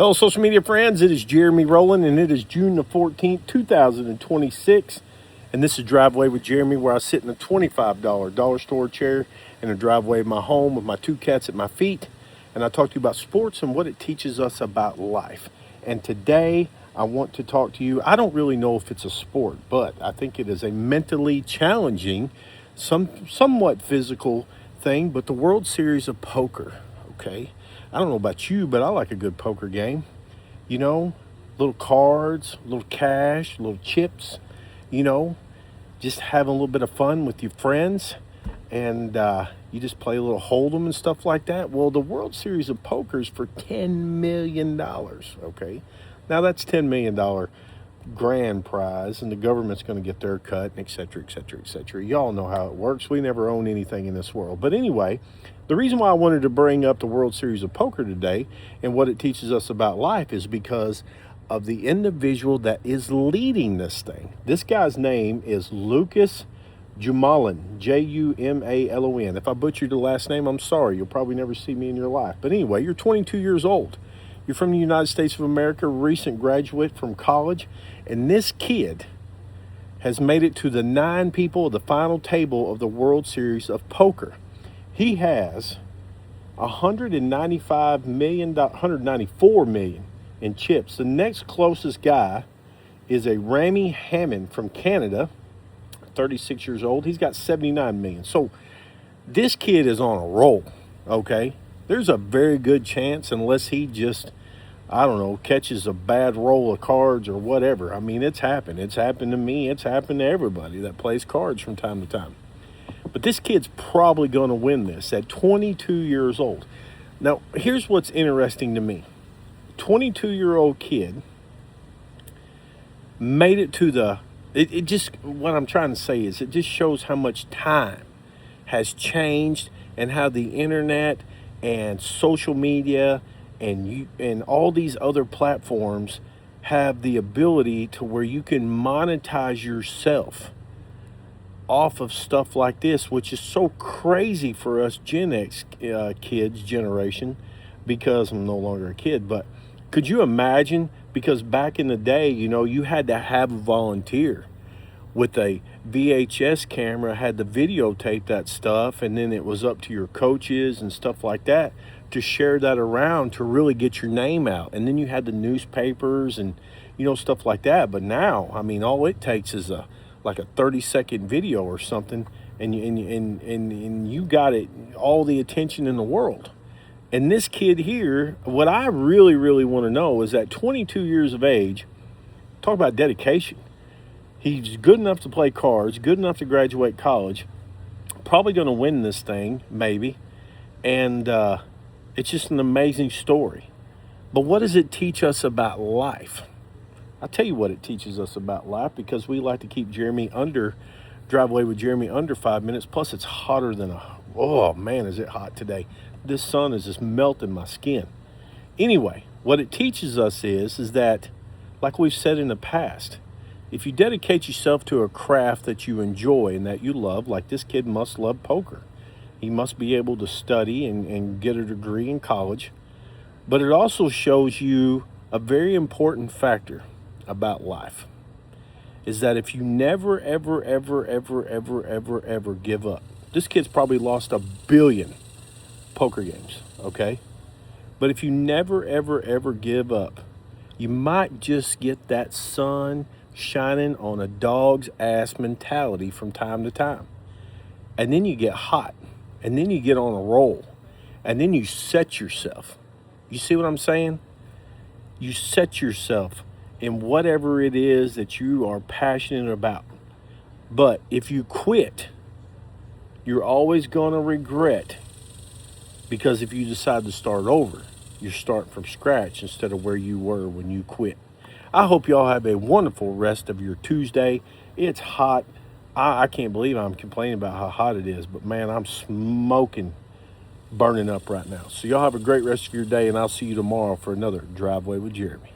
Hello, social media friends. It is Jeremy Rowland, and it is June the 14th, 2026. And this is Driveway with Jeremy, where I sit in a $25 dollar store chair in the driveway of my home with my two cats at my feet. And I talk to you about sports and what it teaches us about life. And today, I want to talk to you. I don't really know if it's a sport, but I think it is a mentally challenging, somewhat physical thing, but the World Series of Poker, okay? I don't know about you, but I like a good poker game. You know, little cards, little cash, little chips, you know, just having a little bit of fun with your friends. And you just play a little hold'em and stuff like that. Well, the World Series of Poker is for $10 million, okay? Now, that's $10 million grand prize, and the government's going to get their cut, and et cetera, et cetera, et cetera. Y'all know how it works. We never own anything in this world. But anyway, the reason why I wanted to bring up the World Series of Poker today and what it teaches us about life is because of the individual that is leading this thing. This guy's name is Lucas Jumalin, Jumalon. If I butchered the last name, I'm sorry. You'll probably never see me in your life. But anyway, you're 22 years old. You're from the United States of America, recent graduate from college, and this kid has made it to the 9 people of the final table of the World Series of Poker. He has $194 million in chips. The next closest guy is a Rami Hammond from Canada, 36 years old. He's got 79 million. So this kid is on a roll, okay? There's a very good chance, unless he just, I don't know, catches a bad roll of cards or whatever. I mean, it's happened. It's happened to me. It's happened to everybody that plays cards from time to time. But this kid's probably going to win this at 22 years old. Now, here's what's interesting to me. 22-year-old kid made it to the, it just, what I'm trying to say is it just shows how much time has changed and how the internet and social media and all these other platforms have the ability to where you can monetize yourself off of stuff like this, which is so crazy for us Gen X kids generation, because I'm no longer a kid. But could you imagine? Because back in the day, you know, you had to have a volunteer with a VHS camera, had to videotape that stuff, and then it was up to your coaches and stuff like that to share that around to really get your name out. And then you had the newspapers and, you know, stuff like that. But now, I mean, all it takes is like a 30-second video or something, and you got it, all the attention in the world. And this kid here, what I really, really want to know is at 22 years of age, talk about dedication. He's good enough to play cards, good enough to graduate college, probably going to win this thing, maybe. And it's just an amazing story. But what does it teach us about life? I'll tell you what it teaches us about life, because we like to keep Driveway with Jeremy under 5 minutes. Plus, it's hotter than oh man, is it hot today. This sun is just melting my skin. Anyway, what it teaches us is that, like we've said in the past, if you dedicate yourself to a craft that you enjoy and that you love, like this kid must love poker. He must be able to study and get a degree in college. But it also shows you a very important factor about life, is that if you never, ever, ever, ever, ever, ever, ever give up. This kid's probably lost 1 billion poker games, okay? But if you never, ever, ever give up, you might just get that sun shining on a dog's ass mentality from time to time. And then you get hot, and then you get on a roll, and then you set yourself. You see what I'm saying? You set yourself in whatever it is that you are passionate about. But if you quit, you're always going to regret, because if you decide to start over, you're starting from scratch instead of where you were when you quit. I hope y'all have a wonderful rest of your Tuesday. It's hot. I can't believe I'm complaining about how hot it is, but man, I'm smoking, burning up right now. So y'all have a great rest of your day, and I'll see you tomorrow for another Driveway with Jeremy.